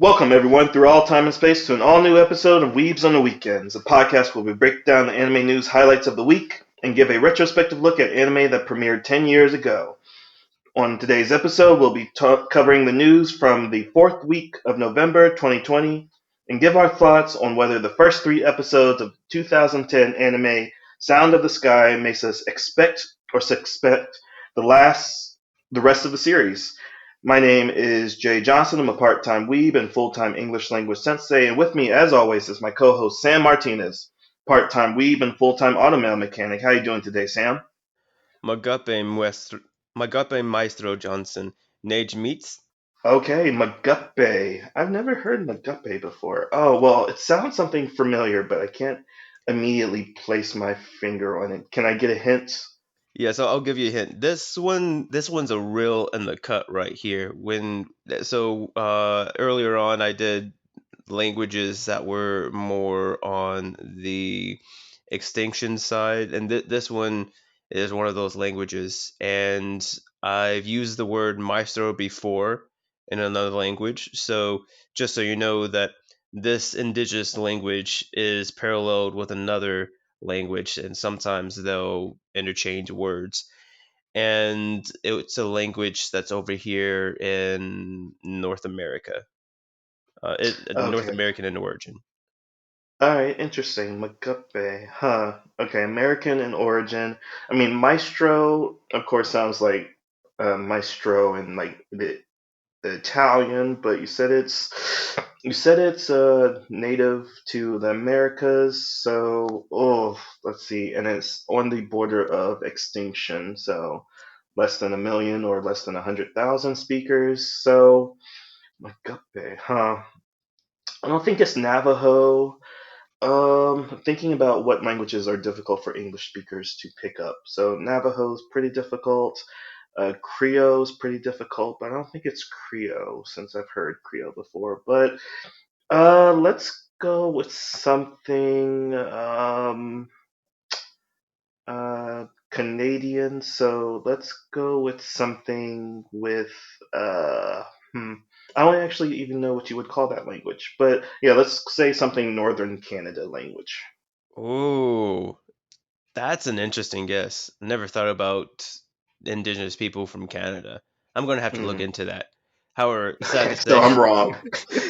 Welcome, everyone, through all time and space to an all new episode of Weebs on the Weekends, a podcast where we break down the anime news highlights of the week and give a retrospective look at anime that premiered 10 years ago. On today's episode, we'll be covering the news from the fourth week of November 2020 and give our thoughts on whether the first three episodes of 2010 anime Sound of the Sky makes us expect or suspect the rest of the series. My name is Jay Johnson. I'm a part-time weeb and full-time English language sensei, and with me, as always, is my co-host Sam Martinez, part-time weeb and full-time automail mechanic. How you doing today, Sam? Magape Maestro Johnson. Nage Meets? Okay, Magape. I've never heard Magape before. Oh, well, it sounds something familiar, but I can't immediately place my finger on it. Can I get a hint? Yeah, so I'll give you a hint. This one's a real in the cut right here. Earlier on I did languages that were more on the extinction side, and this one is one of those languages. And I've used the word maestro before in another language, so just so you know that this indigenous language is paralleled with another language, and sometimes they'll interchange words. And it's a language that's over here in North America, North Okay. American in origin. All right, interesting. Magape, huh? Okay, American in origin. I mean, maestro, of course, sounds like maestro in like the Italian, but you said it's native to the Americas. So, let's see, and it's on the border of extinction. So, less than a million or less than 100,000 speakers. So, Magape, huh? I don't think it's Navajo. Thinking about what languages are difficult for English speakers to pick up. So Navajo's pretty difficult. Creole's pretty difficult, but I don't think it's Creole since I've heard Creole before. But let's go with something Canadian. So let's go with something with uh, hmm. I don't actually even know what you would call that language, but yeah, let's say something Northern Canada language. Oh, that's an interesting guess. Never thought about indigenous people from Canada. I'm going to have to look Hmm. into that. However, sad Okay, to so say, I'm wrong.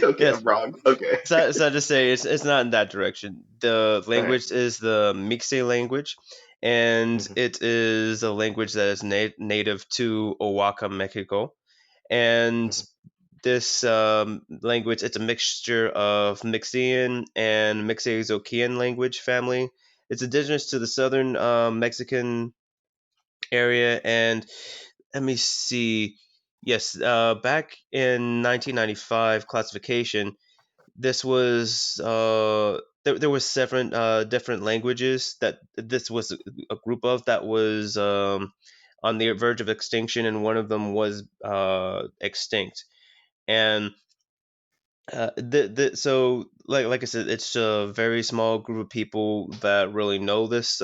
Okay, yes, I'm wrong. Okay. sad to say, it's not in that direction. The All right. language is the Mixe language, and Mm-hmm. it is a language that is native to Oaxaca, Mexico. And Mm-hmm. this language, it's a mixture of Mixian and Mixozoquian language family. It's indigenous to the southern Mexican area. And let me see. Yes, back in 1995 classification, this was there was seven different languages that this was a group of that was on the verge of extinction, and one of them was extinct. And so like I said, it's a very small group of people that really know this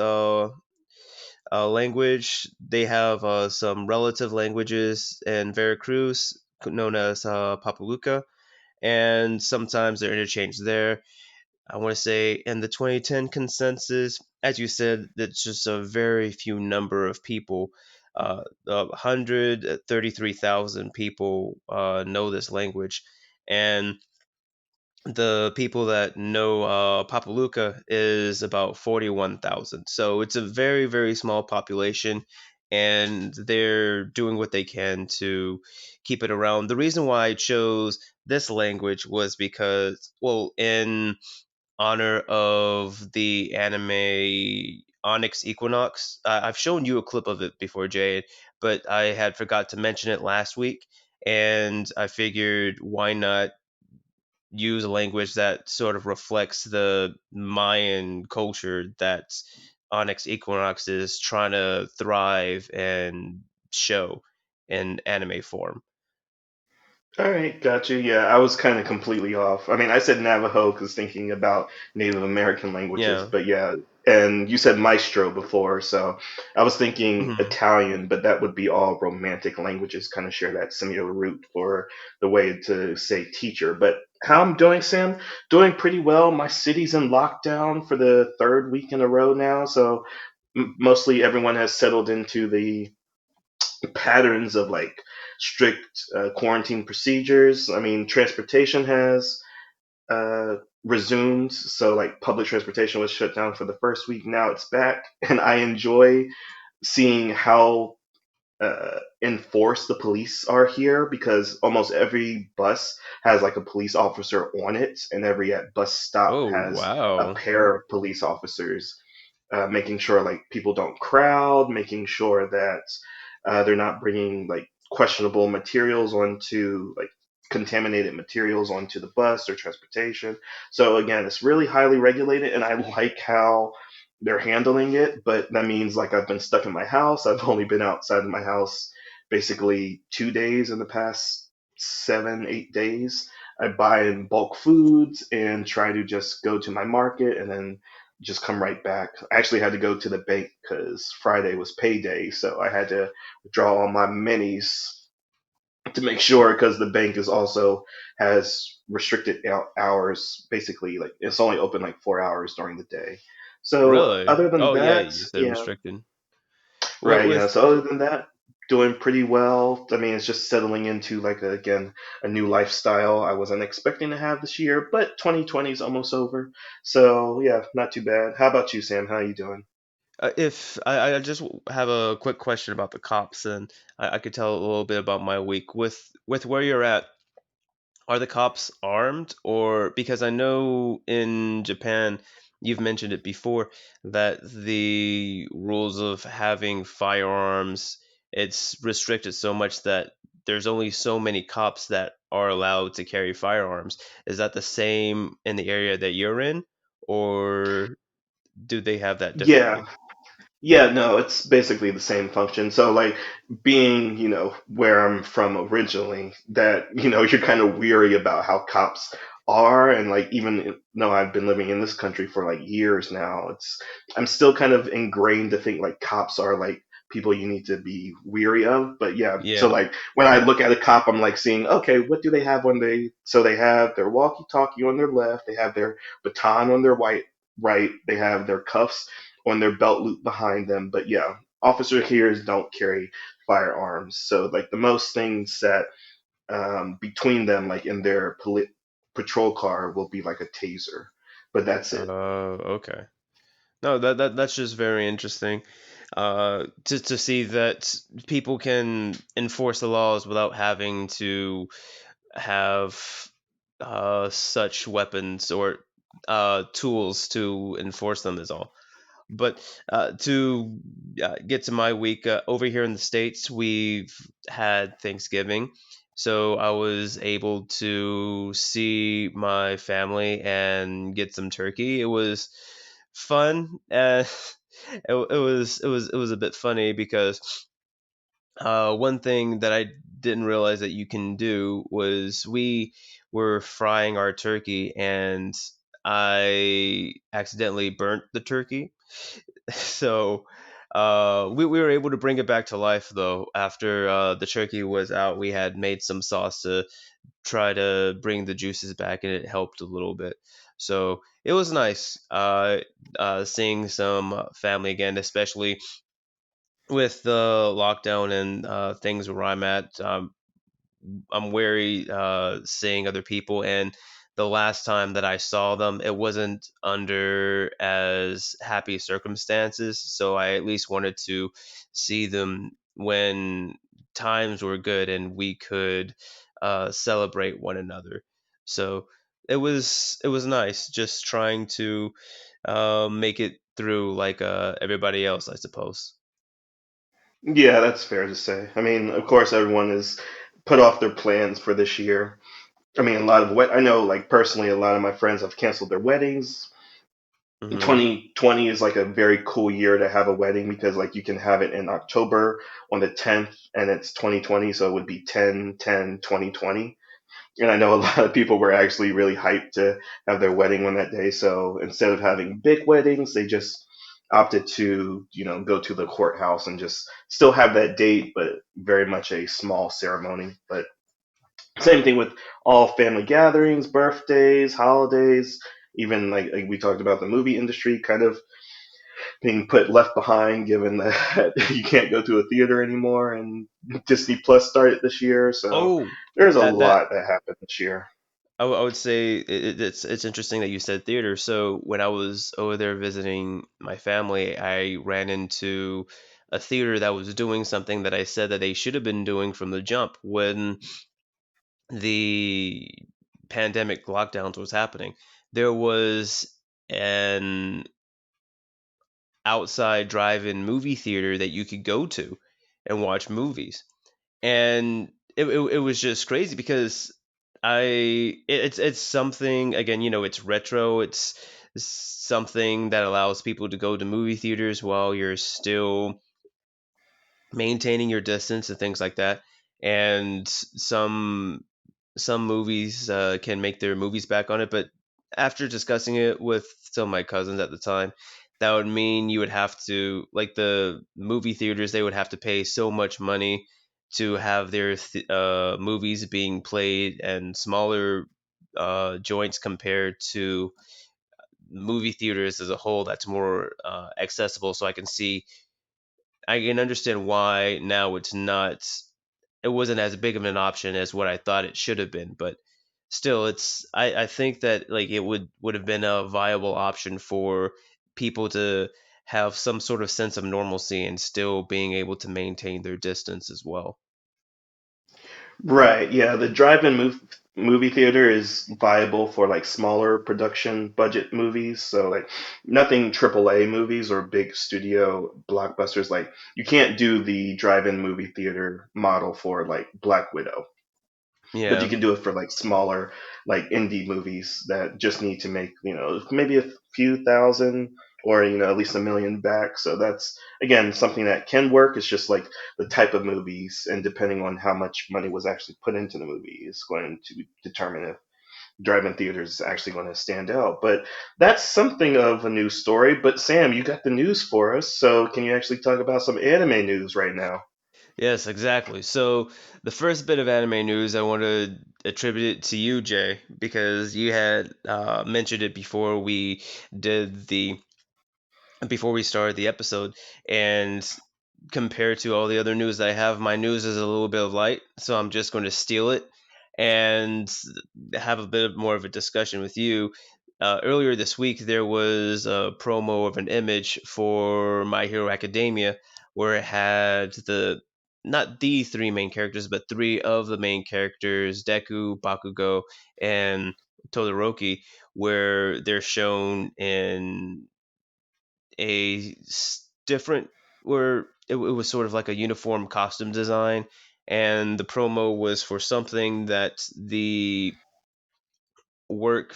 language. They have some relative languages in Veracruz known as Papaluca, and sometimes they're interchanged there. I want to say in the 2010 consensus, as you said, it's just a very few number of people. 133,000 people know this language, and the people that know Papaluca is about 41,000. So it's a very, very small population, and they're doing what they can to keep it around. The reason why I chose this language was because, well, in honor of the anime Onyx Equinox. I've shown you a clip of it before, Jade, but I had forgot to mention it last week, and I figured why not use a language that sort of reflects the Mayan culture that Onyx Equinox is trying to thrive and show in anime form. All right, got you. Yeah, I was kind of completely off. I mean, I said Navajo because thinking about Native American languages, Yeah. but yeah, and you said maestro before, so I was thinking Mhm. Italian, but that would be all Romantic languages, kind of share that similar root for the way to say teacher. But How I'm doing, Sam? Doing pretty well. My city's in lockdown for the third week in a row now, so mostly everyone has settled into the patterns of like strict quarantine procedures. I mean, transportation has resumed, so like public transportation was shut down for the first week. Now it's back, and I enjoy seeing how enforce the police are here because almost every bus has like a police officer on it, and every bus stop Oh, has a wow. pair of police officers making sure like people don't crowd, making sure that they're not bringing like questionable materials onto like contaminated materials onto the bus or transportation. So again, it's really highly regulated, and I like how they're handling it. But that means like I've been stuck in my house. I've only been outside of my house basically 2 days in the past 7, 8 days. I buy in bulk foods and try to just go to my market and then just come right back. I actually had to go to the bank because Friday was payday, so I had to withdraw all my minis to make sure because the bank is also has restricted hours. Basically, like it's only open like 4 hours during the day. So Really? other than Oh, yeah, that, you said yeah, restricted. With, right, with yeah. So other than that, doing pretty well. I mean, it's just settling into like again a new lifestyle I wasn't expecting to have this year, but 2020 is almost over. So yeah, not too bad. How about you, Sam? How you doing? if I just have a quick question about the cops, and I could tell a little bit about my week. With where you're at, are the cops armed, or because I know in Japan, you've mentioned it before, that the rules of having firearms, it's restricted so much that there's only so many cops that are allowed to carry firearms. Is that the same in the area that you're in, or do they have that Yeah, differently? yeah, no, it's basically the same function. So like being, where I'm from originally, that, you're kind of weary about how cops are and like even though I've been living in this country for like years now, I'm still kind of ingrained to think like cops are like people you need to be weary of. But yeah, so Yeah. like when I look at a cop, I'm like seeing, okay, what do they have when so they have their walkie-talkie on their left, they have their baton on their right, they have their cuffs on their belt loop behind them. But yeah, officer here don't carry firearms. So like the most things that between them, like in their patrol car, will be like a taser. But that's it. Okay. No, that's just very interesting. To see that people can enforce the laws without having to have such weapons or tools to enforce them is all. But to get to my week, over here in the States, we've had Thanksgiving. So I was able to see my family and get some turkey. It was fun. It was a bit funny because one thing that I didn't realize that you can do was we were frying our turkey and I accidentally burnt the turkey. So we were able to bring it back to life though. After the turkey was out, we had made some sauce to try to bring the juices back, and it helped a little bit. So it was nice seeing some family again, especially with the lockdown and things where I'm at. I'm wary seeing other people, and the last time that I saw them, it wasn't under as happy circumstances. So I at least wanted to see them when times were good and we could celebrate one another. So it was nice just trying to make it through like everybody else, I suppose. Yeah, that's fair to say. I mean, of course, everyone has put off their plans for this year. I mean, a lot of I know, like personally, a lot of my friends have canceled their weddings. Hmm. 2020 is like a very cool year to have a wedding because like you can have it in October on the 10th and it's 2020, so it would be 10/10/2020. And I know a lot of people were actually really hyped to have their wedding on that day. So instead of having big weddings, they just opted to, go to the courthouse and just still have that date, but very much a small ceremony. But Same thing with all family gatherings, birthdays, holidays, even like we talked about the movie industry kind of being put left behind given that you can't go to a theater anymore and Disney Plus started this year. So Oh, there's a that lot that happened this year. I would say it's interesting that you said theater. So when I was over there visiting my family, I ran into a theater that was doing something that I said that they should have been doing from the jump when the pandemic lockdowns was happening. There was an outside drive-in movie theater that you could go to and watch movies, and it was just crazy because it's something, again, it's retro, it's something that allows people to go to movie theaters while you're still maintaining your distance and things like that. And some movies can make their movies back on it, but after discussing it with some of my cousins at the time, that would mean you would have to, like, the movie theaters, they would have to pay so much money to have their movies being played and smaller joints compared to movie theaters as a whole that's more accessible. So I can understand why now it wasn't as big of an option as what I thought it should have been, but still, I think that, like, it would have been a viable option for people to have some sort of sense of normalcy and still being able to maintain their distance as well. Right. Yeah. The movie theater is viable for like smaller production budget movies. So like nothing AAA movies or big studio blockbusters. Like you can't do the drive-in movie theater model for like Black Widow, but you Yeah. can do it for like smaller, like indie movies that just need to make, maybe a few thousand or, at least 1 million back. So that's, again, something that can work. It's just like the type of movies and depending on how much money was actually put into the movie is going to determine if drive-in theaters is actually going to stand out. But that's something of a news story. But Sam, you got the news for us. So can you actually talk about some anime news right now? Yes, exactly. So the first bit of anime news I want to attribute it to you, Jay, because you had mentioned it did the before we started the episode, and compared to all the other news that I have, my news is a little bit of light, so I'm just going to steal it and have a bit more of a discussion with you. Earlier this week, there was a promo of an image for My Hero Academia where it had not the three main characters, but three of the main characters, Deku, Bakugo, and Todoroki, where they're shown in different, where it was sort of like a uniform costume design, and the promo was for something that the author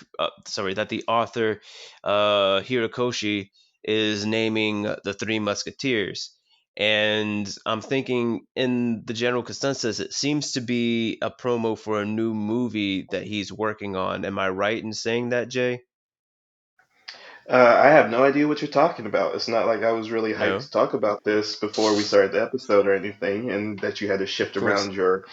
Hirokoshi is naming the Three Musketeers. And I'm thinking, in the general consensus, it seems to be a promo for a new movie that he's working on. Am I right in saying that, Jay? I have no idea what you're talking about. It's not like I was really hyped No, to talk about this before we started the episode or anything, and that you had to shift of course. around your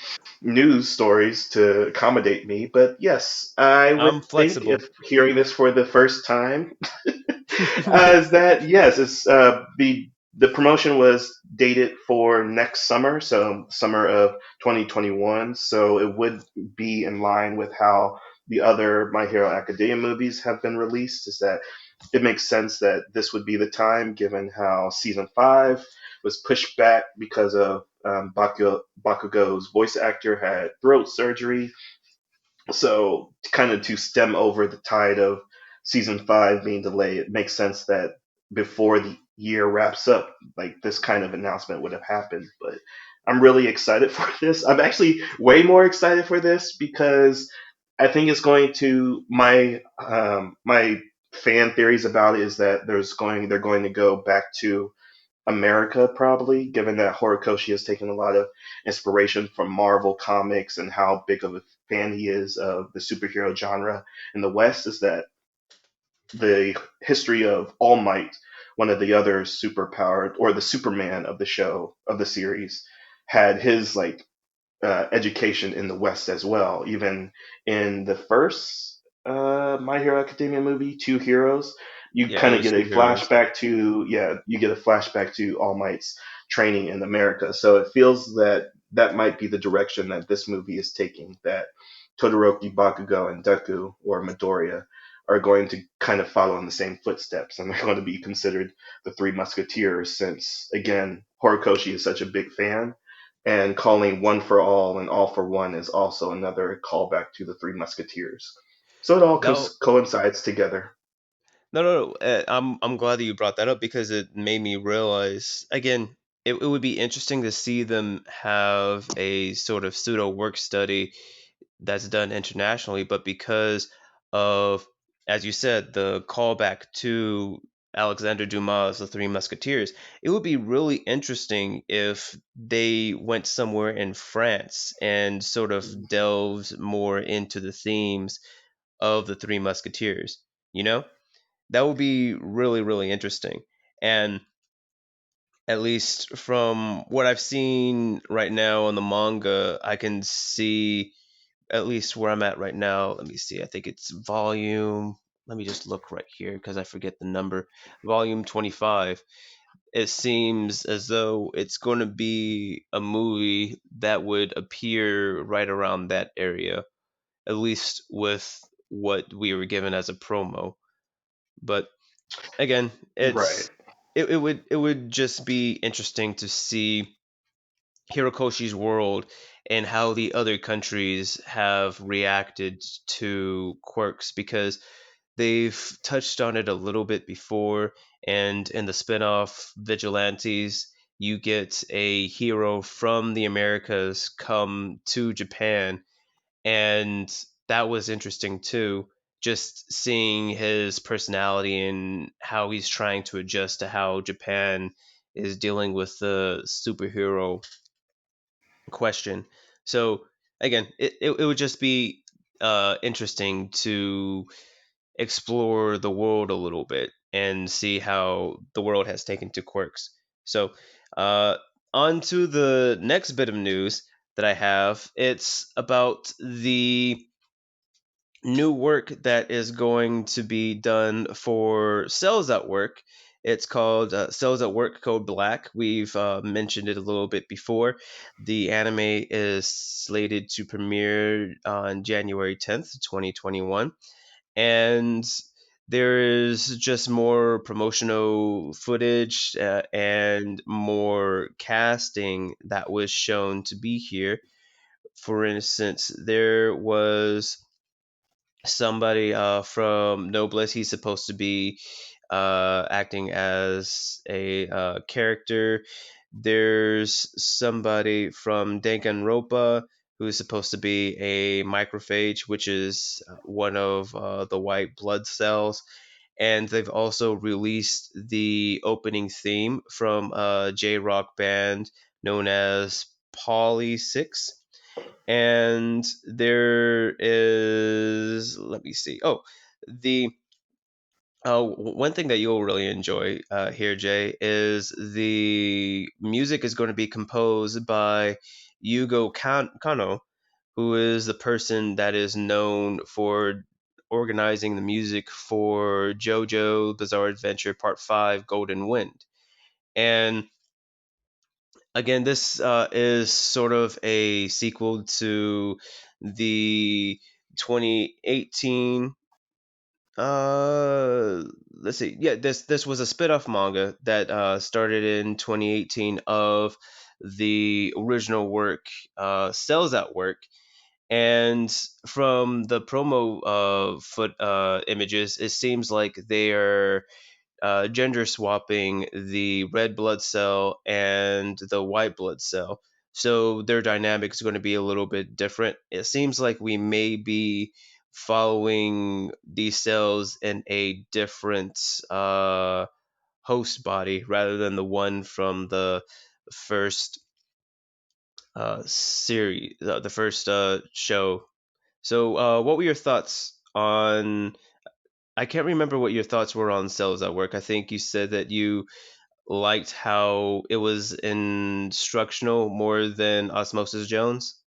news stories to accommodate me. But yes, I would I'm think flexible. if hearing this for the first time, is that yes, it's the promotion was dated for next summer, so summer of 2021. So it would be in line with how the other My Hero Academia movies have been released. Is that it makes sense that this would be the time, given how season 5 was pushed back because of Bakugo's voice actor had throat surgery. So, kind of to stem over the tide of season 5 being delayed, it makes sense that before the year wraps up, like this kind of announcement would have happened. But I'm really excited for this. I'm actually way more excited for this because I think it's going to my fan theories about it is that they're going to go back to America probably, given that Horikoshi has taken a lot of inspiration from Marvel comics and how big of a fan he is of the superhero genre in the West. Is that the history of All Might, one of the other superpowered or the Superman of the show of the series, had his like education in the West as well. Even in the first My Hero Academia movie, Two Heroes, you Yeah, it kind of was get a Two Heroes. flashback to you get a flashback to All Might's training in America. So it feels that that might be the direction that this movie is taking. That Todoroki, Bakugo, and Deku or Midoriya are going to kind of follow in the same footsteps, and they're going to be considered the Three Musketeers. Since again, Horikoshi is such a big fan, and calling one for all and all for one is also another callback to the Three Musketeers. So it all No, coincides together. no. I'm glad that you brought that up because it made me realize again. It would be interesting to see them have a sort of pseudo work study that's done internationally, but because of, as you said, the callback to Alexander Dumas' The Three Musketeers, it would be really interesting if they went somewhere in France and sort of delved more into the themes of The Three Musketeers. You know, that would be really, really interesting. And at least from what I've seen right now on the manga, I can see at least where I'm at right now. Let me see. I think it's volume. Let me just look right here because I forget the number. Volume 25. It seems as though it's going to be a movie that would appear right around that area, at least with what we were given as a promo. But again, Right. it would just be interesting to see Hirokoshi's world and how the other countries have reacted to quirks because they've touched on it a little bit before. And in the spin-off Vigilantes, you get a hero from the Americas come to Japan, and that was interesting too, just seeing his personality and how he's trying to adjust to how Japan is dealing with the superhero question. So again, it would just be interesting to explore the world a little bit and see how the world has taken to quirks. So uh, on to the next bit of news that I have. It's about the new work that is going to be done for Cells at Work. It's called Cells at Work Code Black. We've mentioned it a little bit before. The anime is slated to premiere on January 10th, 2021. And there is just more promotional footage and more casting that was shown to be here. For instance, there was somebody from Noblesse. He's supposed to be acting as a character. There's somebody from Danganronpa who's supposed to be a microphage, which is one of the white blood cells. And they've also released the opening theme from a J rock band known as Poly 6. And there is, let me see. Oh, the one thing that you'll really enjoy here, Jay, is the music is going to be composed by Kano, who is the person that is known for organizing the music for JoJo Bizarre Adventure Part 5 Golden Wind. And again, this is sort of a sequel to the 2018. Let's see. Yeah, this was a spin-off manga that started in 2018 of the original work, Cells at Work. And from the promo foot images, it seems like they are gender swapping the red blood cell and the white blood cell. So their dynamics are going to be a little bit different. It seems like we may be following these cells in a different host body rather than the one from the first series, the first show. So, what were your thoughts on? I can't remember what your thoughts were on Cells at Work. I think you said that you liked how it was instructional more than Osmosis Jones.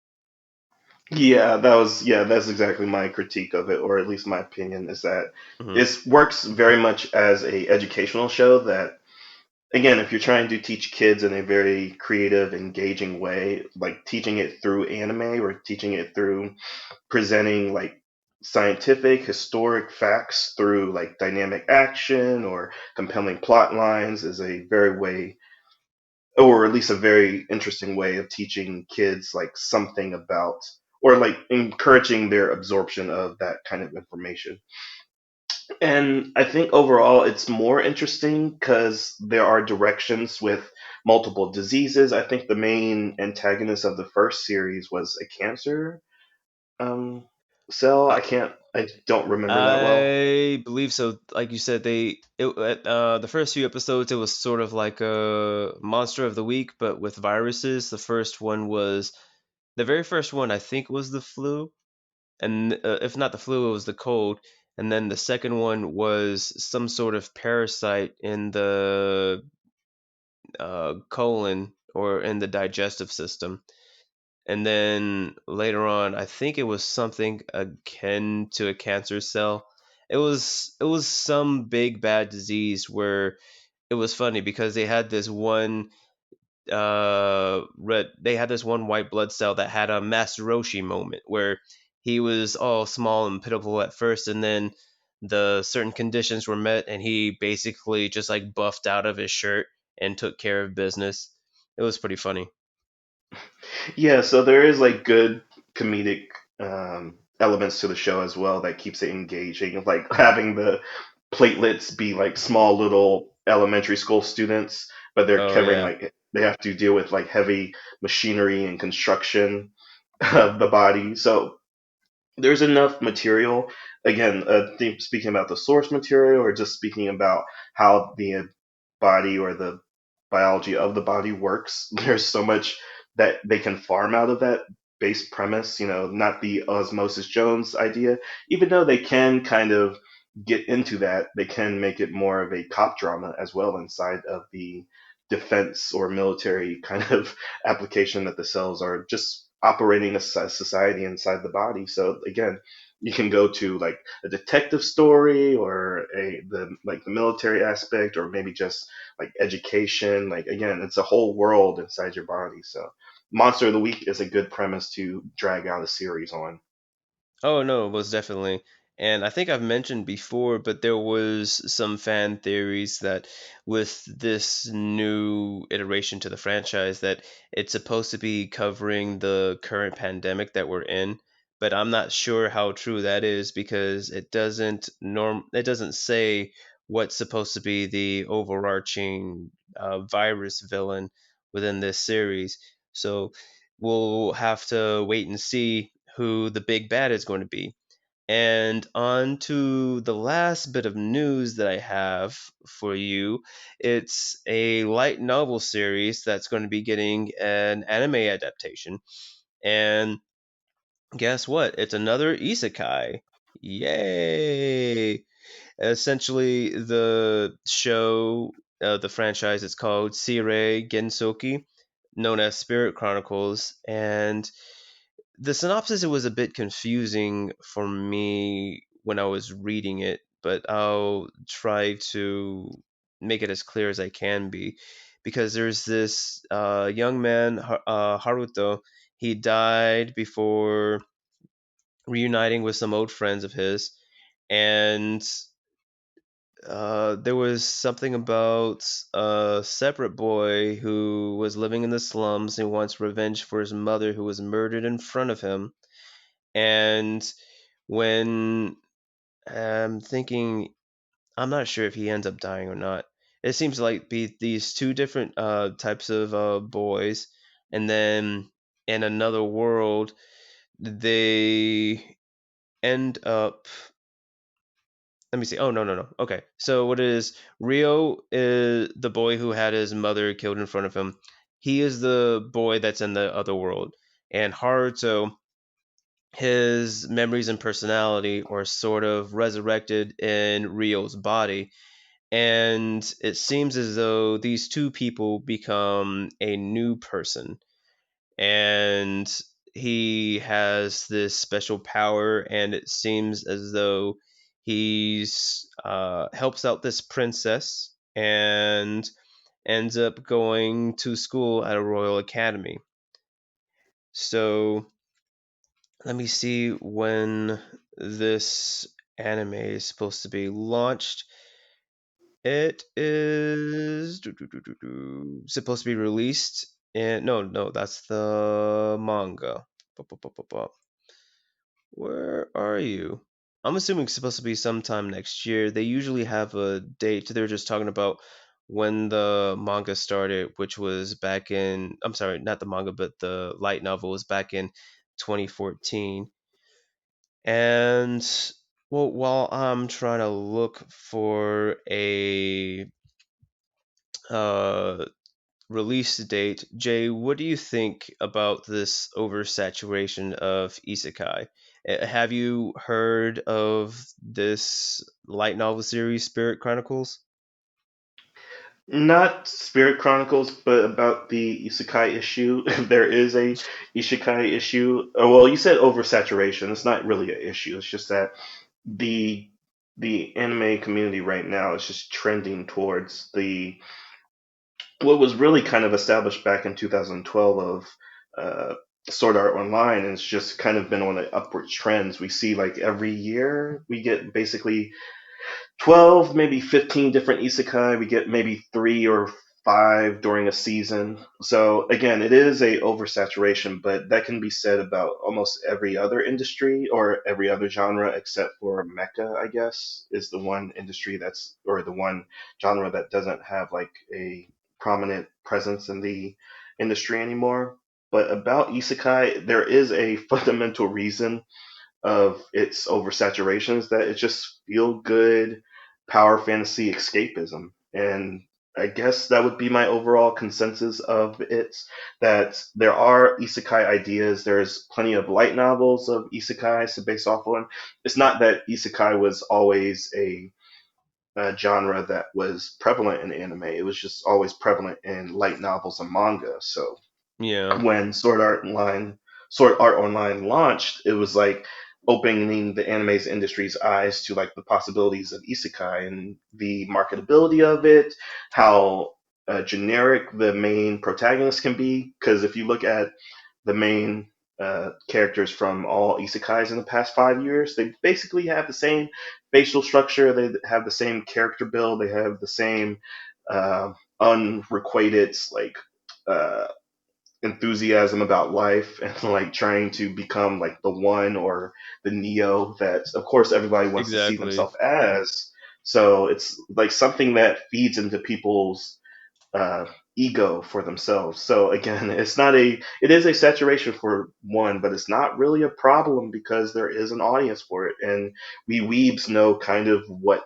Yeah, that's exactly my critique of it, or at least my opinion is that Hmm. it works very much as a educational show that again, if you're trying to teach kids in a very creative, engaging way, like teaching it through anime or teaching it through presenting like scientific, historic facts through like dynamic action or compelling plot lines is a very way, or at least a very interesting way of teaching kids like something about, or like encouraging their absorption of that kind of information. And I think overall it's more interesting because there are directions with multiple diseases. I think the main antagonist of the first series was a cancer um, cell. I, I don't remember that well. I believe so. Like you said, the first few episodes it was sort of like a monster of the week, but with viruses. The very first one I think was the flu, and if not the flu, it was the cold. And then the second one was some sort of parasite in the colon or in the digestive system. And then later on, I think it was something akin to a cancer cell. It was some big bad disease where it was funny because they had this one white blood cell that had a Master Roshi moment where he was all small and pitiful at first, and then the certain conditions were met, and he basically just like buffed out of his shirt and took care of business. It was pretty funny. Yeah, so there is like good comedic elements to the show as well that keeps it engaging. Like having the platelets be like small little elementary school students, but they're Oh covering yeah. like they have to deal with like heavy machinery and construction of the body. So there's enough material. Again, speaking about the source material, or just speaking about how the body or the biology of the body works. There's so much that they can farm out of that base premise. Not the Osmosis Jones idea, even though they can kind of get into that. They can make it more of a cop drama as well inside of the defense or military kind of application that the cells are just operating a society inside the body. So again, you can go to like a detective story or the military aspect or maybe just like education. Like again, it's a whole world inside your body. So Monster of the Week is a good premise to drag out a series on. Oh no, most definitely. And I think I've mentioned before, but there was some fan theories that with this new iteration to the franchise that it's supposed to be covering the current pandemic that we're in, but I'm not sure how true that is because it doesn't say what's supposed to be the overarching virus villain within this series. So we'll have to wait and see who the big bad is going to be. And on to the last bit of news that I have for you. It's a light novel series that's going to be getting an anime adaptation. And guess what? It's another isekai. Yay! Essentially, the franchise is called Seirei Gensoki, known as Spirit Chronicles. And the synopsis, it was a bit confusing for me when I was reading it, but I'll try to make it as clear as I can be. Because there's this young man, Haruto. He died before reuniting with some old friends of his, and there was something about a separate boy who was living in the slums and wants revenge for his mother who was murdered in front of him. And when I'm thinking, I'm not sure if he ends up dying or not. It seems like be these two different types of boys, and then in another world, they end up. Let me see. Oh no no no. Okay, so what it is? Rio is the boy who had his mother killed in front of him. He is the boy that's in the other world, and Haruto, his memories and personality are sort of resurrected in Rio's body. And it seems as though these two people become a new person. And he has this special power, and it seems as though he's helps out this princess and ends up going to school at a royal academy. So let me see when this anime is supposed to be launched. It is supposed to be released in no, that's the manga. Where are you? I'm assuming it's supposed to be sometime next year. They usually have a date. They're just talking about when the manga started, which was back in, I'm sorry, not the manga, but the light novel was back in 2014. And well, while I'm trying to look for a uh, release date, Jay, what do you think about this oversaturation of isekai? Have you heard of this light novel series, Spirit Chronicles? Not Spirit Chronicles, but about the isekai issue. There is a isekai issue. Oh, well, you said oversaturation. It's not really an issue. It's just that the the anime community right now is just trending towards the what was really kind of established back in 2012 of uh, Sword Art Online, and it's just kind of been on the upward trends. We see like every year we get basically 12, maybe 15 different isekai. We get maybe 3 or 5 during a season. So again, it is a oversaturation, but that can be said about almost every other industry or every other genre except for mecha, I guess, is the one industry that's or the one genre that doesn't have like a prominent presence in the industry anymore. But about isekai, there is a fundamental reason of its oversaturation is that it just feel good power fantasy escapism. And I guess that would be my overall consensus of it that there are isekai ideas. There's plenty of light novels of isekais to base off on. It's not that isekai was always a genre that was prevalent in anime. It was just always prevalent in light novels and manga. So Yeah, when Sword Art Online launched, it was like opening the anime's industry's eyes to like the possibilities of isekai and the marketability of it, how generic the main protagonist can be. Because if you look at the main characters from all isekais in the past 5 years, they basically have the same facial structure, they have the same character build, they have the same unrequited like uh, enthusiasm about life and like trying to become like the one or the neo that of course everybody wants to see exactly. themselves as. So it's like something that feeds into people's uh, ego for themselves. So again, it is a saturation for one, but it's not really a problem because there is an audience for it, and we weebs know kind of what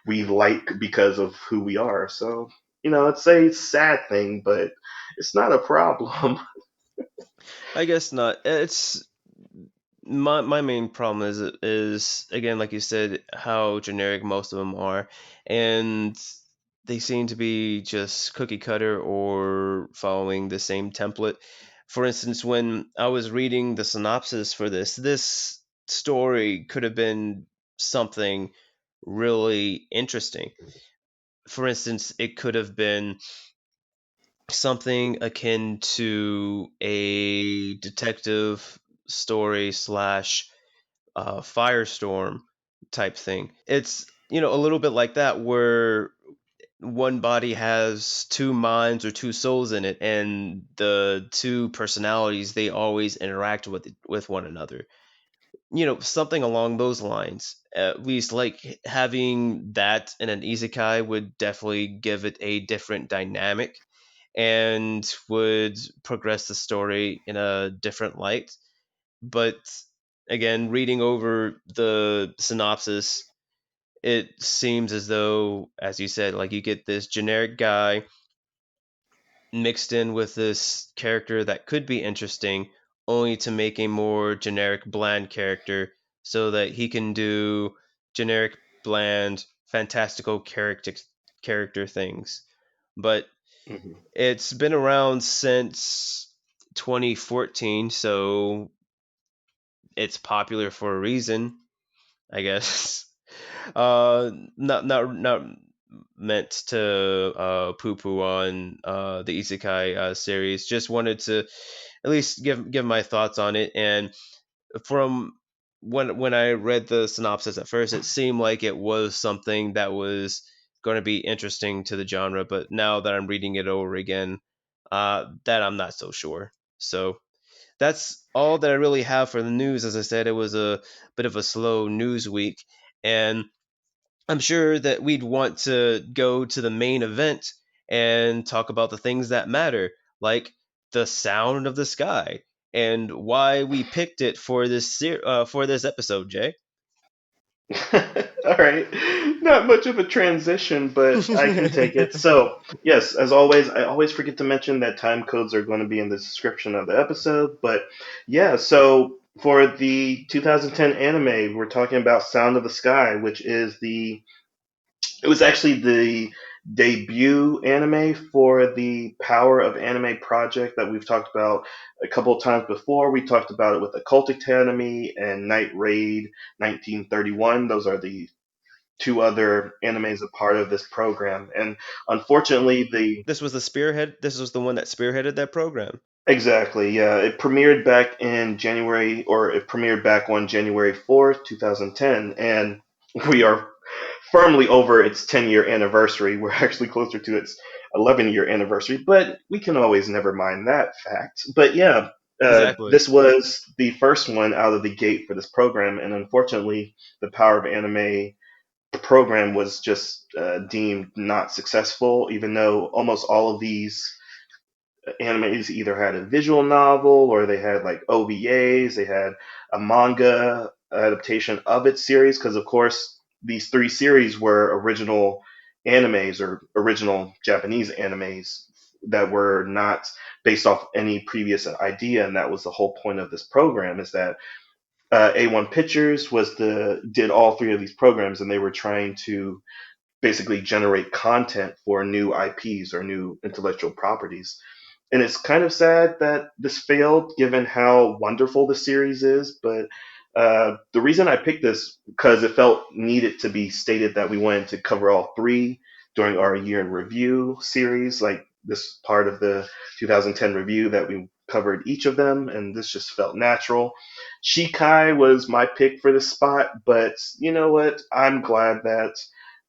we like because of who we are. So it's a sad thing, but it's not a problem. I guess not. It's my main problem is again, like you said, how generic most of them are, and they seem to be just cookie cutter or following the same template. For instance, when I was reading the synopsis for this story could have been something really interesting. For instance, it could have been something akin to a detective story slash firestorm type thing. It's a little bit like that where one body has two minds or two souls in it, and the two personalities they always interact with one another. Something along those lines. At least like having that in an isekai would definitely give it a different dynamic and would progress the story in a different light. But again, reading over the synopsis, it seems as though, as you said, like you get this generic guy mixed in with this character that could be interesting, only to make a more generic, bland character so that he can do generic, bland, fantastical character things. But Mhm. it's been around since 2014, so it's popular for a reason, I guess. Not meant to poo poo on the Isekai series. Just wanted to at least give my thoughts on it. And from when I read the synopsis at first, it seemed like it was something that was going to be interesting to the genre. But now that I'm reading it over again, that I'm not so sure. So that's all that I really have for the news. As I said, it was a bit of a slow news week, and I'm sure that we'd want to go to the main event and talk about the things that matter, like the sound of the sky and why we picked it for for this episode, Jay. All right. Not much of a transition, but I can take it. So, yes, as always, I always forget to mention that time codes are going to be in the description of the episode. But yeah, so for the 2010 anime, we're talking about Sound of the Sky, which is it was actually the debut anime for the Power of Anime project that we've talked about a couple of times before. We talked about it with Occultic Academy and Night Raid 1931. Those are the two other animes a part of this program. And unfortunately, This was the spearhead. This was the one that spearheaded that program. exactly, yeah, it premiered back in January, or it premiered back on January 4th, 2010, and we are firmly over its 10-year anniversary. We're actually closer to its 11-year anniversary, but we can always never mind that fact. But yeah, Exactly. this was the first one out of the gate for this program, and unfortunately, the Power of Anime program was just deemed not successful, even though almost all of these animes either had a visual novel or they had like OVAs, they had a manga adaptation of its series, because of course these three series were original animes or original Japanese animes that were not based off any previous idea, and that was the whole point of this program, is that A1 Pictures did all three of these programs, and they were trying to basically generate content for new IPs or new intellectual properties. And it's kind of sad that this failed, given how wonderful the series is. But the reason I picked this because it felt needed to be stated that we wanted to cover all three during our year in review series, like this part of the 2010 review that we covered each of them, and this just felt natural. Shikai was my pick for this spot, but you know what? I'm glad that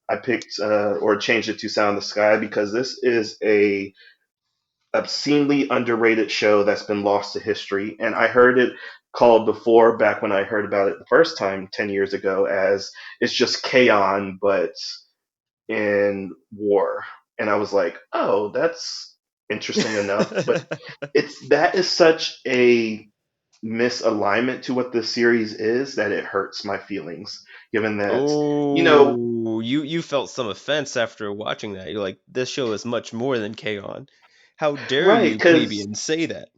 I picked or changed it to Sound of the Sky, because this is a obscenely underrated show that's been lost to history. And I heard it called before, back when I heard about it the first time 10 years ago, as it's just K-On, but in war. And I was like, oh, that's interesting enough. But that is such a misalignment to what the series is that it hurts my feelings, given that, you know, Oh, you felt some offense after watching that. You're like, this show is much more than K-On! How dare right, you, because plebeian, say that?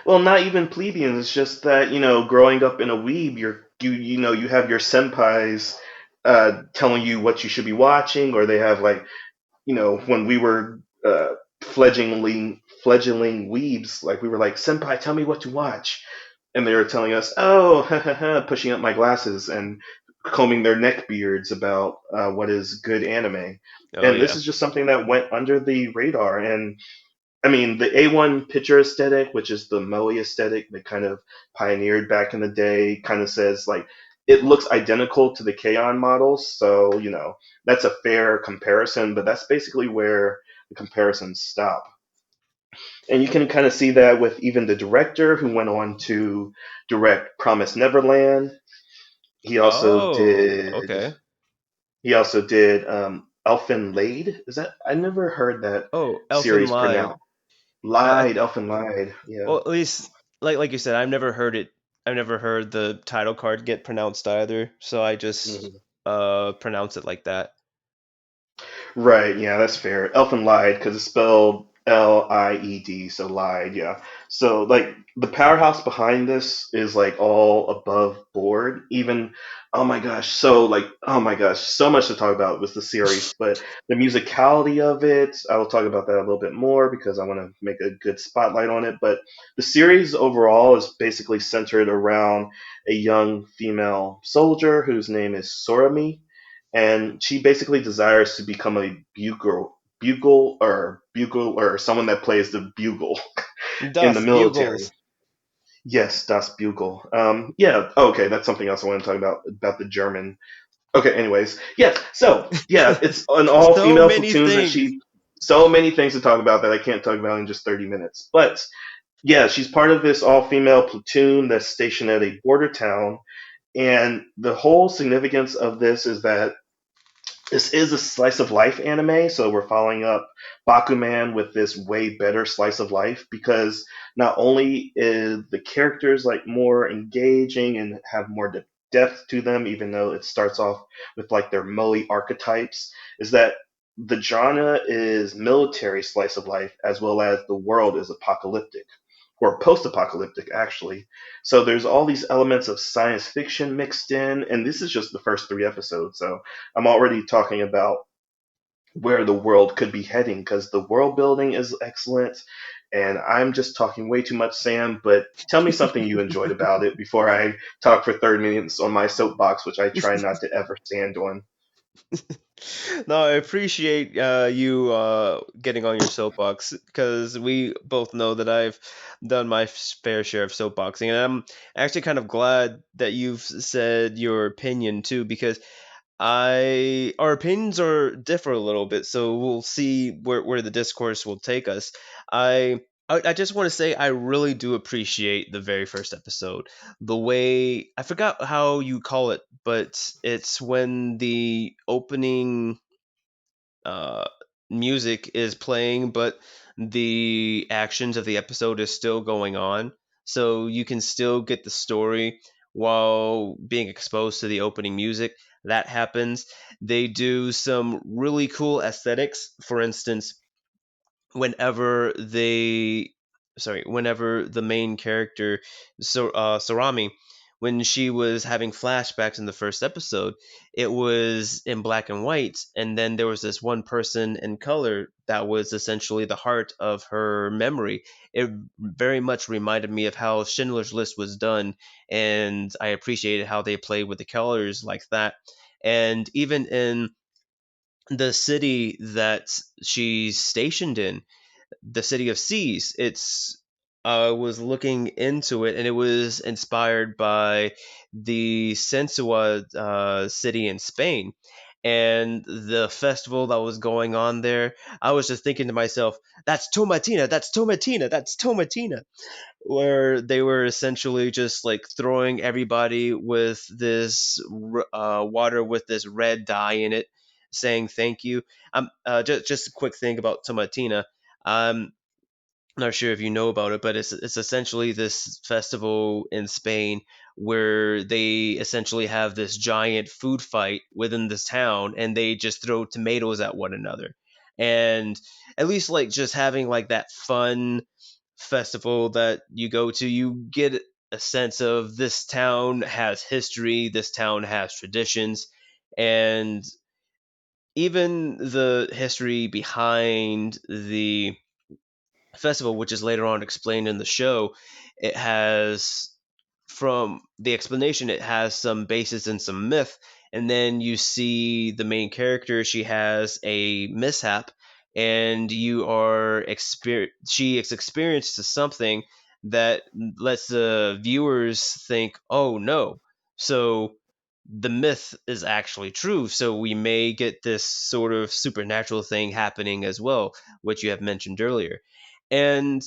well, not even plebeians. It's just that, growing up in a weeb, you have your senpais telling you what you should be watching, or they have like, when we were fledgling weebs, like we were like, senpai, tell me what to watch, and they were telling us, oh, pushing up my glasses and combing their neck beards about what is good anime. Oh And this yeah. is just something that went under the radar. And I mean, the A1 picture aesthetic, which is the Moe aesthetic that kind of pioneered back in the day, kind of says like it looks identical to the K-On models. So, that's a fair comparison, but that's basically where the comparisons stop. And you can kind of see that with even the director who went on to direct Promise Neverland. He also Oh, did okay. he also did Elfin Lied. Is that I never heard that Oh, Elfin series Lied. pronounced. I Lied, Elfin Lied. Yeah. well, at least like you said, I've never heard it. I've never heard the title card get pronounced either, so I just Mhm. pronounce it like that. Right, yeah, that's fair. Elfin lied because it's spelled Lied, so lied, yeah. So like the powerhouse behind this is like all above board. Even oh my gosh, so much to talk about with the series, but the musicality of it, I will talk about that a little bit more because I want to make a good spotlight on it. But the series overall is basically centered around a young female soldier whose name is Sorami, and she basically desires to become a bugle or someone that plays the bugle in the Das military. Bugles. Yes, das Bugle. Yeah. Okay, that's something else I want to talk about the German. Okay. Anyways, yes. So yeah, it's an all So female many platoon that things. she. So many things to talk about that I can't talk about in just 30 minutes. But yeah, she's part of this all female platoon that's stationed at a border town, and the whole significance of this is that this is a slice of life anime, so we're following up Bakuman with this way better slice of life because not only is the characters like more engaging and have more depth to them, even though it starts off with like their moe archetypes, is that the genre is military slice of life as well as the world is apocalyptic or post-apocalyptic actually. So there's all these elements of science fiction mixed in, and this is just the first 3 episodes. So I'm already talking about where the world could be heading because the world building is excellent. And I'm just talking way too much, Sam, but tell me something you enjoyed about it before I talk for 30 minutes on my soapbox, which I try not to ever stand on. No, I appreciate you getting on your soapbox because we both know that I've done my fair share of soapboxing, and I'm actually kind of glad that you've said your opinion too, because I our opinions are differ a little bit, so we'll see where the discourse will take us. I I just want to say I really do appreciate the very first episode. The way I forgot how you call it, but it's when the opening uh, music is playing, but the actions of the episode is still going on. So you can still get the story while being exposed to the opening music. That happens. They do some really cool aesthetics. For instance, whenever they whenever the main character Sarami, when she was having flashbacks in the first episode, it was in black and white, and then there was this one person in color that was essentially the heart of her memory. It very much reminded me of how Schindler's List was done, and I appreciated how they played with the colors like that. And even in the city that she's stationed in, the city of seas. It's I was looking into it, and it was inspired by the Sensua city in Spain. And the festival that was going on there, I was just thinking to myself, "That's Tomatina! That's Tomatina! That's Tomatina!" Where they were essentially just like throwing everybody with this water with this red dye in it, saying thank you. Just a quick thing about Tomatina. Um, not sure if you know about it, but it's essentially this festival in Spain where they essentially have this giant food fight within this town, and they just throw tomatoes at one another. And at least like just having like that fun festival that you go to, you get a sense of this town has history, this town has traditions, and even the history behind the festival, which is later on explained in the show, it has from the explanation, it has some basis in some myth, and then you see the main character. She has a mishap, and she is experienced to something that lets the viewers think, "Oh no!" So the myth is actually true. So we may get this sort of supernatural thing happening as well, which you have mentioned earlier. And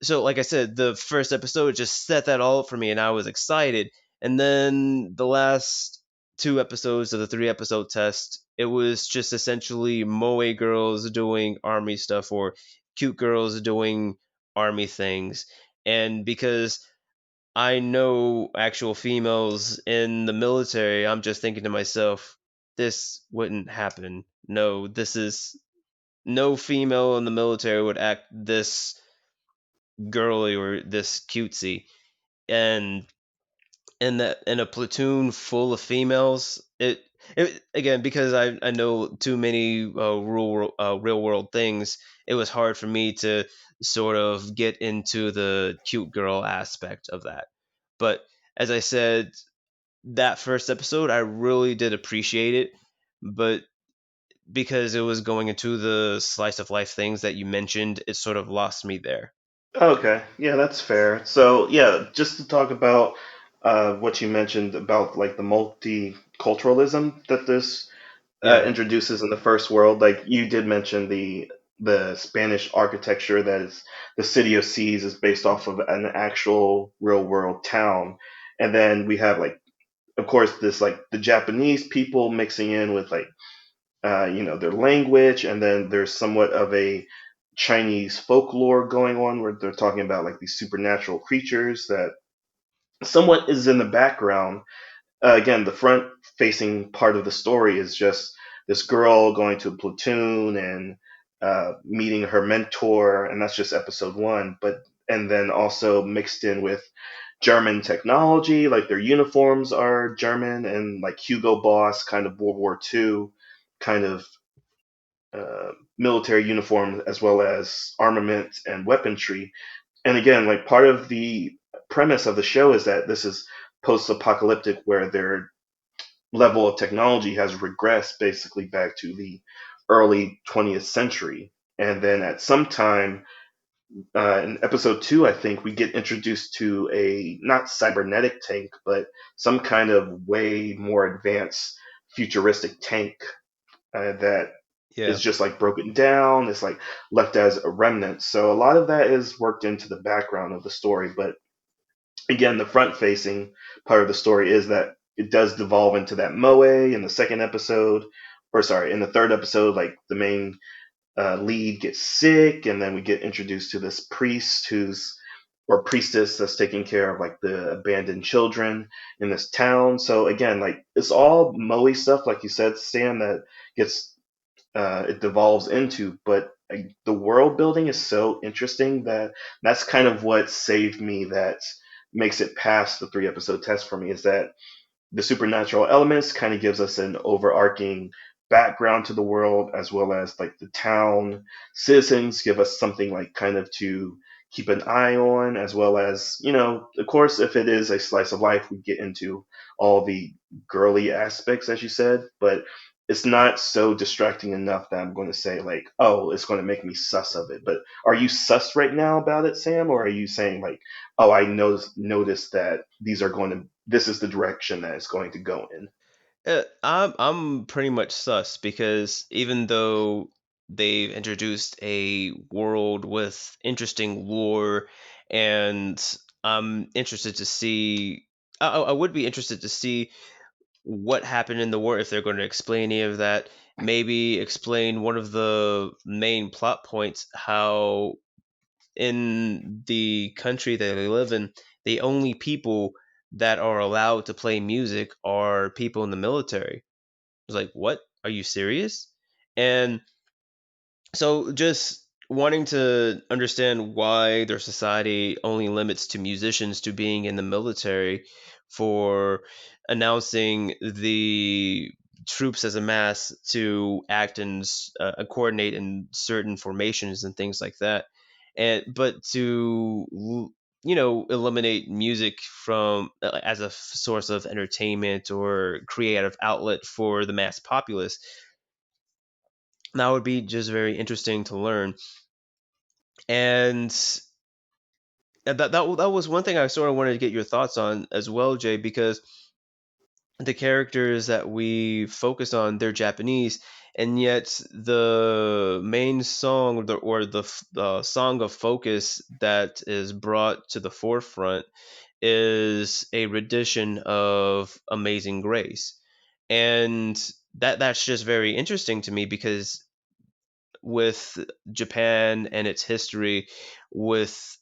so, like I said, the first episode just set that all up for me, and I was excited. And then the last 2 episodes of the 3 episode test, it was just essentially moe girls doing army stuff or cute girls doing army things. And because I know actual females in the military, I'm just thinking to myself, this wouldn't happen. No, this is no female in the military would act this girly or this cutesy. And in a platoon full of females, it again, because I know too many real world things, it was hard for me to sort of get into the cute girl aspect of that. But as I said, that first episode I really did appreciate it, but because it was going into the slice of life things that you mentioned, it sort of lost me there. Okay, yeah, that's fair. So, yeah, just to talk about what you mentioned about like the multiculturalism that this Yeah, introduces in the first world. Like you did mention the Spanish architecture that is the City of Seas is based off of an actual real world town, and then we have like of course this like the Japanese people mixing in with like their language, and then there's somewhat of a Chinese folklore going on where they're talking about like these supernatural creatures that somewhat is in the background. Again, the front facing part of the story is just this girl going to a platoon and meeting her mentor, and that's just episode one. But and then also mixed in with German technology, like their uniforms are German and like Hugo Boss kind of World War II kind of military uniform as well as armament and weaponry. And again, like part of the premise of the show is that this is post-apocalyptic where their level of technology has regressed basically back to the early 20th century. And then at some time in episode two, I think we get introduced to a not cybernetic tank, but some kind of way more advanced futuristic tank that yeah, is just like broken down. It's like left as a remnant. So a lot of that is worked into the background of the story. But again, the front facing part of the story is that it does devolve into that moe in the second episode, or sorry, in the third episode. Like the main lead gets sick, and then we get introduced to this priest who's or priestess that's taking care of like the abandoned children in this town. So again, like it's all moe stuff, like you said, Sam, that gets it devolves into. But the world building is so interesting that that's kind of what saved me. That makes it past the 3 episode test for me is that the supernatural elements kind of gives us an overarching background to the world as well as like the town citizens give us something like kind of to keep an eye on as well as of course if it is a slice of life we get into all the girly aspects as you said, but it's not so distracting enough that I'm going to say like, oh, it's going to make me sus of it. But are you sus right now about it, Sam, or are you saying like, oh, I noticed that these are going to this is the direction that it's going to go in. I'm pretty much sus because even though they've introduced a world with interesting lore, and I'm interested to see, I would be interested to see what happened in the war if they're going to explain any of that. Maybe explain one of the main plot points, how in the country that they live in, the only people that are allowed to play music are people in the military. I was like, what? Are you serious? And so just wanting to understand why their society only limits to musicians to being in the military for announcing the troops as a mass to act and coordinate in certain formations and things like that, and but to eliminate music from as a source of entertainment or creative outlet for the mass populace. That would be just very interesting to learn. And that was one thing I sort of wanted to get your thoughts on as well, Jay, because the characters that we focus on, they're Japanese, and yet the main song or the song of focus that is brought to the forefront is a rendition of Amazing Grace. And that's just very interesting to me because with Japan and its history with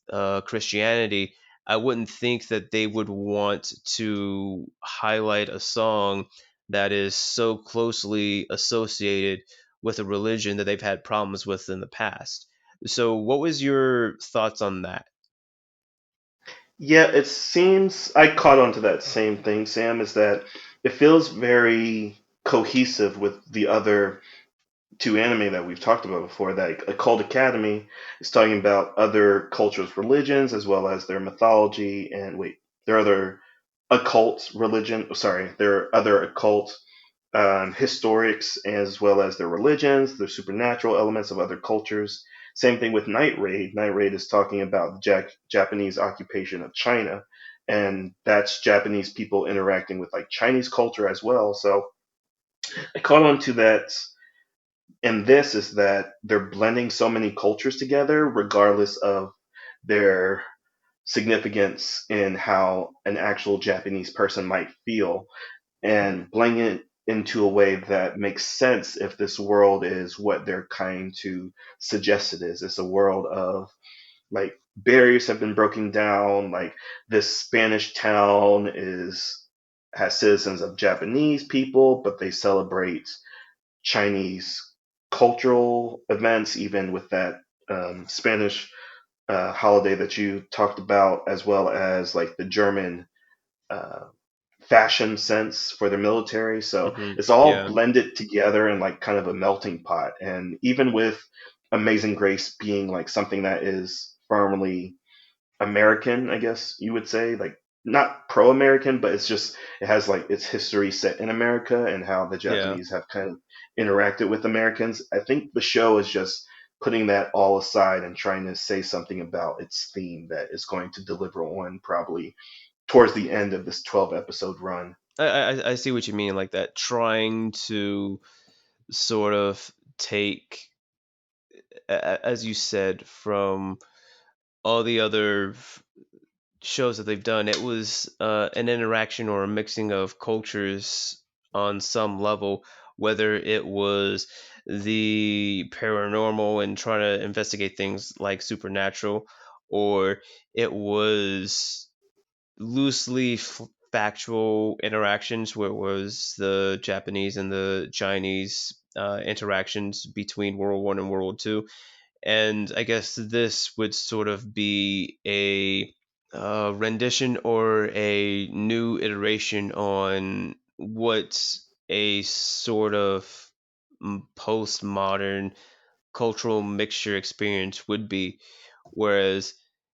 Christianity, I wouldn't think that they would want to highlight a song that is so closely associated with a religion that they've had problems with in the past. So, what was your thoughts on that? Yeah, it seems I caught on to that same thing, Sam, is that it feels very cohesive with the other two anime that we've talked about before. That Occult Academy is talking about other cultures, religions, as well as their mythology and wait, their other occult religion. Sorry, there are other occult historics as well as their religions, their supernatural elements of other cultures. Same thing with Night Raid. Night Raid is talking about the Japanese occupation of China, and that's Japanese people interacting with like Chinese culture as well. So I caught on to that. And this is that they're blending so many cultures together, regardless of their significance in how an actual Japanese person might feel, and blending it into a way that makes sense if this world is what they're trying to suggest it is. It's a world of like barriers have been broken down, like this Spanish town is has citizens of Japanese people, but they celebrate Chinese cultural events, even with that Spanish holiday that you talked about, as well as like the German uh, fashion sense for the military. So Hmm. it's all Yeah, blended together in like kind of a melting pot. And even with Amazing Grace being like something that is firmly American, I guess you would say, like not pro-American, but it's just it has like its history set in America and how the yeah. Japanese have kind of interacted with Americans. I think the show is just putting that all aside and trying to say something about its theme that is going to deliver on probably towards the end of this 12 episode run. I see what you mean, like that, trying to sort of take, as you said, from all the other shows that they've done, it was an interaction or a mixing of cultures on some level, whether it was the paranormal and trying to investigate things like supernatural, or it was loosely factual interactions where it was the Japanese and the Chinese interactions between World War I and World War II. And I guess this would sort of be a rendition or a new iteration on what a sort of postmodern cultural mixture experience would be. Whereas,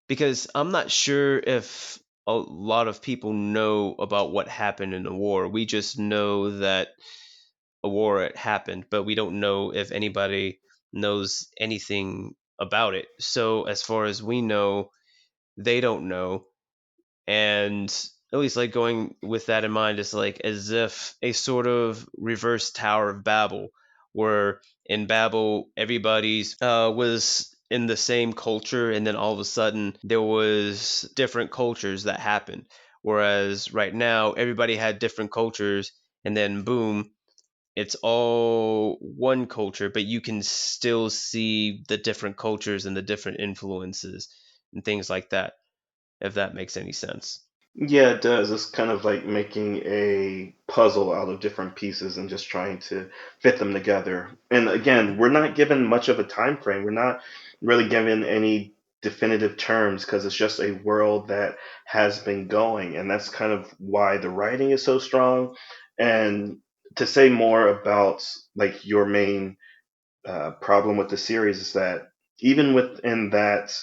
because I'm not sure if a lot of people know about what happened in the war, we just know that a war had happened, but we don't know if anybody knows anything about it. So, as far as we know, they don't know. And at least, like, going with that in mind, is like as if a sort of reverse Tower of Babel, where in Babel everybody's was in the same culture, and then all of a sudden there was different cultures that happened. Whereas right now everybody had different cultures, and then boom, it's all one culture, but you can still see the different cultures and the different influences and things like that, if that makes any sense. Yeah, it does. It's kind of like making a puzzle out of different pieces and just trying to fit them together. And again, we're not given much of a time frame. We're not really given any definitive terms because it's just a world that has been going, and that's kind of why the writing is so strong. And to say more about like your main problem with the series is that even within that,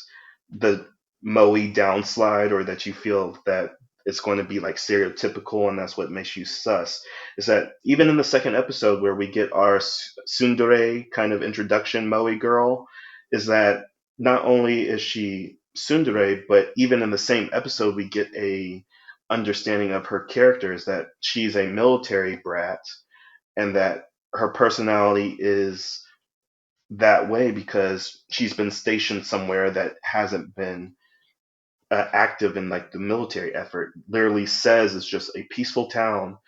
the Moe downslide, or that you feel that it's going to be like stereotypical and that's what makes you sus, is that even in the second episode where we get our tsundere kind of introduction Moe girl, is that not only is she tsundere, but even in the same episode we get a understanding of her character is that she's a military brat, and that her personality is that way because she's been stationed somewhere that hasn't been active in like the military effort. Literally says it's just a peaceful town,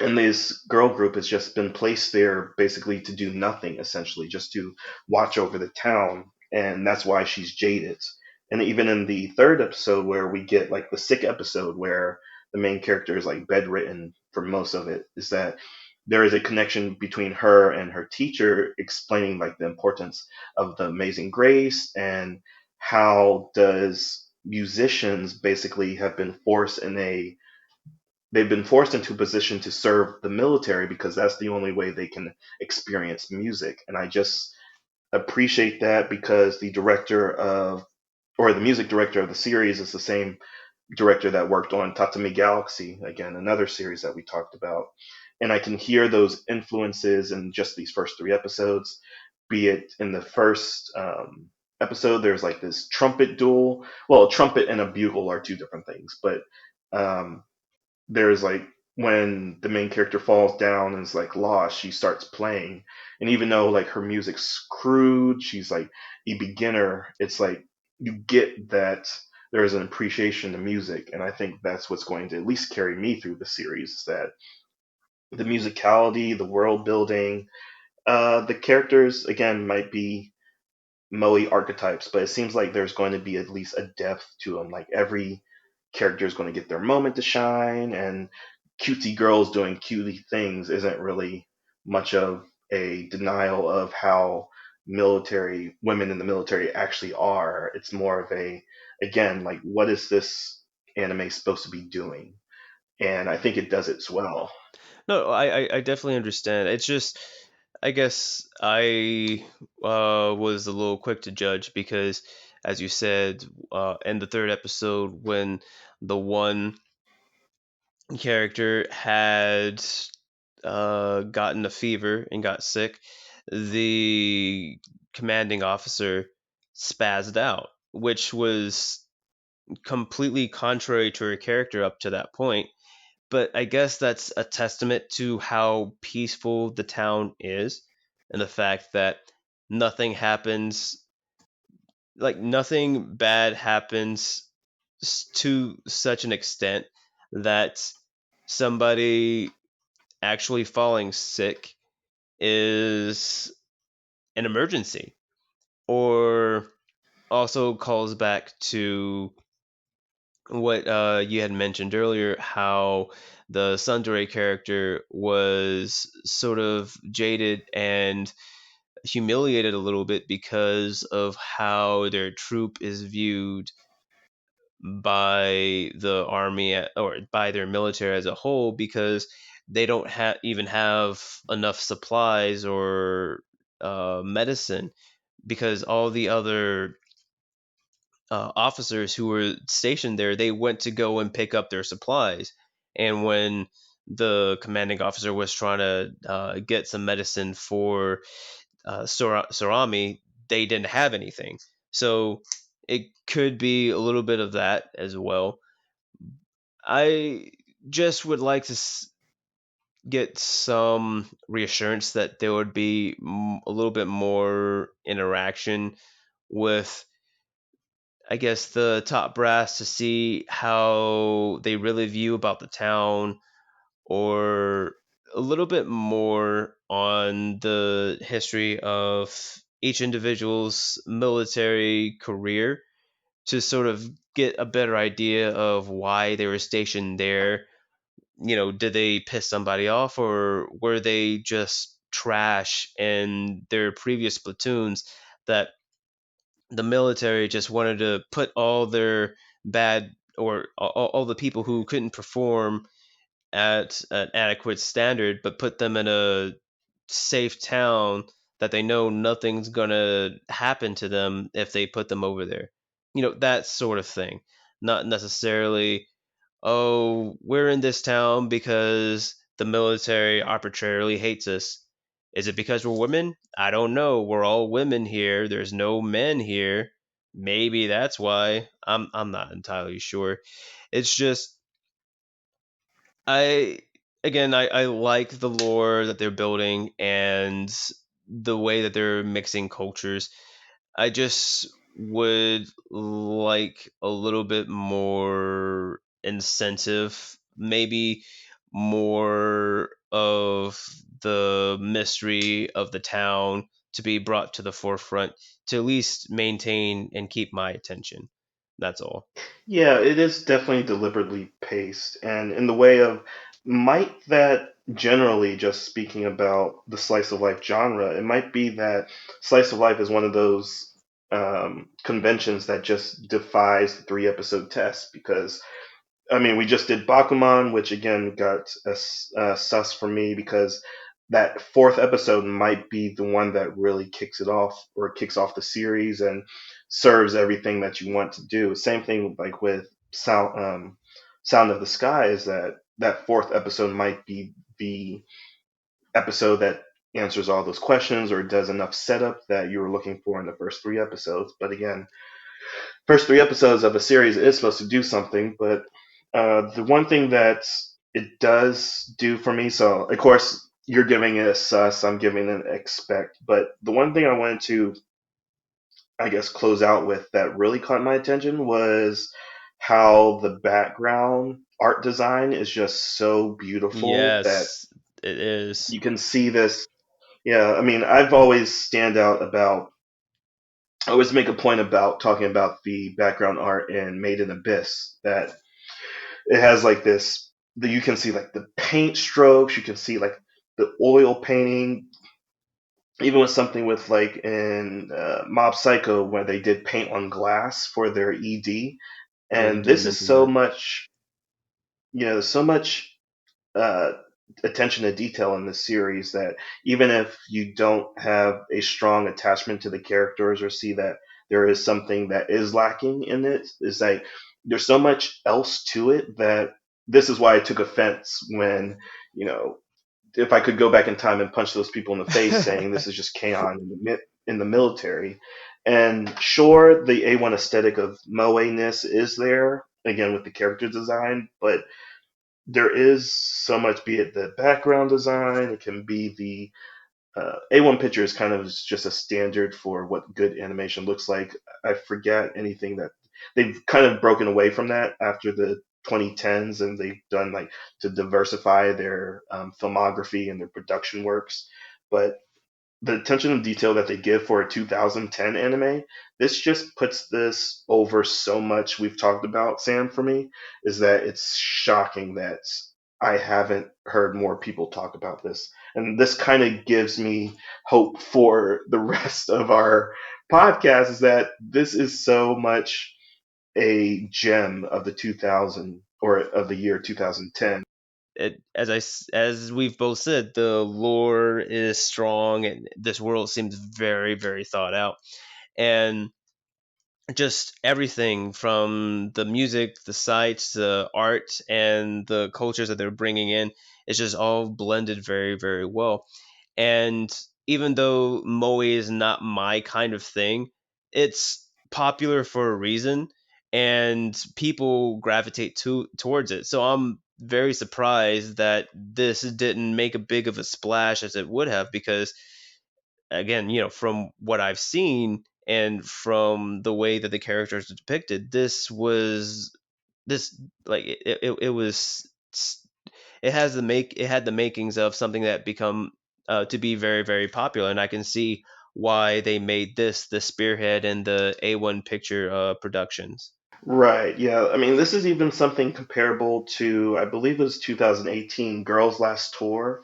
and this girl group has just been placed there basically to do nothing, essentially, just to watch over the town, and that's why she's jaded. And even in the third episode, where we get like the sick episode, where the main character is like bedridden for most of it, is that there is a connection between her and her teacher explaining like the importance of the Amazing Grace and how does musicians basically have been forced in a they've been forced into a position to serve the military because that's the only way they can experience music. And I just appreciate that because the director of or the music director of the series is the same director that worked on Tatami Galaxy, again, another series that we talked about. And I can hear those influences in just these first three episodes, be it in the first episode, there's like this trumpet duel. Well, a trumpet and a bugle are two different things, but um, there's like when the main character falls down and is like lost, she starts playing. And even though like her music's crude, she's like a beginner, it's like you get that there is an appreciation to music. And I think that's what's going to at least carry me through the series is that the musicality, the world building, the characters again might be Moe archetypes, but it seems like there's going to be at least a depth to them. Like every character is going to get their moment to shine, and cutesy girls doing cutesy things isn't really much of a denial of how military women in the military actually are. It's more of a again like what is this anime supposed to be doing? And I think it does it well. No, I definitely understand. It's just, I guess I was a little quick to judge because, as you said, in the third episode, when the one character had gotten a fever and got sick, the commanding officer spazzed out, which was completely contrary to her character up to that point. But I guess that's a testament to how peaceful the town is and the fact that nothing happens, like nothing bad happens to such an extent that somebody actually falling sick is an emergency, or also calls back to what you had mentioned earlier, how the Sundere character was sort of jaded and humiliated a little bit because of how their troop is viewed by the army or by their military as a whole, because they don't even have enough supplies or medicine, because all the other officers who were stationed there, they went to go and pick up their supplies. And when the commanding officer was trying to get some medicine for Sarami, they didn't have anything. So it could be a little bit of that as well. I just would like to get some reassurance that there would be a little bit more interaction with, I guess, the top brass to see how they really view about the town, or a little bit more on the history of each individual's military career to sort of get a better idea of why they were stationed there. Did they piss somebody off, or were they just trash in their previous platoons that the military just wanted to put all their bad, or all the people who couldn't perform at an adequate standard, but put them in a safe town that they know nothing's gonna happen to them if they put them over there. That sort of thing. Not necessarily, oh, we're in this town because the military arbitrarily hates us. Is it because we're women? I don't know. We're all women here. There's no men here. Maybe that's why. I'm not entirely sure. It's just, I I like the lore that they're building and the way that they're mixing cultures. I just would like a little bit more incentive, maybe more of the mystery of the town to be brought to the forefront to at least maintain and keep my attention. That's all. Yeah, it is definitely deliberately paced, and in the way of might that generally, just speaking about the slice of life genre, it might be that slice of life is one of those conventions that just defies the 3 episode test because I mean, we just did Bakuman, which again got a sus for me because that fourth episode might be the one that really kicks it off or kicks off the series and serves everything that you want to do. Same thing like with Sound of the Sky is that that fourth episode might be the episode that answers all those questions or does enough setup that you were looking for in the first 3 episodes. But again, first 3 episodes of a series is supposed to do something, but the one thing that it does do for me, so of course you're giving it a sus, I'm giving it an expect, but the one thing I wanted to, I guess, close out with that really caught my attention was how the background art design is just so beautiful that Yes, it is. you can see this. Yeah, I mean, I've always stand out about I always make a point about talking about the background art in Made in Abyss that it has like this that you can see like the paint strokes, you can see like the oil painting, even with something with like in Mob Psycho where they did paint on glass for their ED, Yeah, you and did this is mention so that. much, so much uh, attention to detail in this series that even if you don't have a strong attachment to the characters or see that there is something that is lacking in it, is like there's so much else to it that this is why I took offense when, you know, if I could go back in time and punch those people in the face saying this is just K-On! In the military. And sure, the A1 aesthetic of Moe-ness is there, again, with the character design, but there is so much, be it the background design, it can be the A1 picture is kind of just a standard for what good animation looks like. I forget anything that they've kind of broken away from that after the 2010s, and they've done like to diversify their filmography and their production works. But the attention to detail that they give for a 2010 anime, this just puts this over so much. We've talked about Sam for me is that it's shocking that I haven't heard more people talk about this, and this kind of gives me hope for the rest of our podcast. Is that this is so much a gem of the 2000 or of the year 2010. As we've both said, the lore is strong, and this world seems very, very thought out. And just everything from the music, the sights, the art, and the cultures that they're bringing in is just all blended very, very well. And even though Moe is not my kind of thing, it's popular for a reason, and people gravitate towards it. So I'm very surprised that this didn't make a big of a splash as it would have, because again, from what I've seen and from the way that the characters are depicted, this like it was it had the makings of something that become to be very, very popular, and I can see why they made this the spearhead in the A1 picture productions. Right. Yeah. I mean, this is even something comparable to, I believe it was 2018 Girls Last Tour,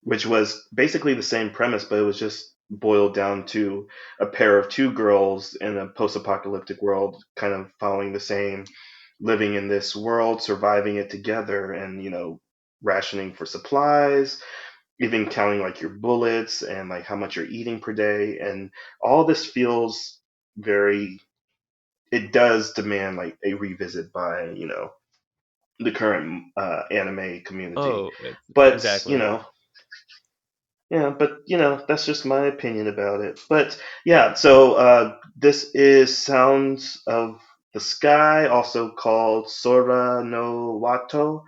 which was basically the same premise, but it was just boiled down to a pair of two girls in a post apocalyptic world, kind of following the same, living in this world, surviving it together, and, rationing for supplies, even counting like your bullets and like how much you're eating per day. And all this feels very, it does demand like a revisit by, the current anime community. Oh, But, exactly. yeah, but that's just my opinion about it. But yeah, so this is Sounds of the Sky, also called Sora no Wato,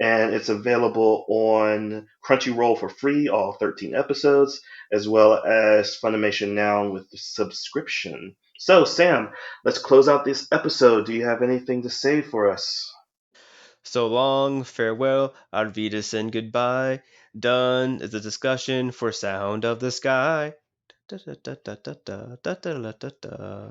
and it's available on Crunchyroll for free, all 13 episodes, as well as Funimation Now with the subscription. So, Sam, let's close out this episode. Do you have anything to say for us? So long, farewell, auf Wiedersehen, goodbye. Done is the discussion for Sound of the Sky. Da, da, da, da, da, da, da, da, da, da, da.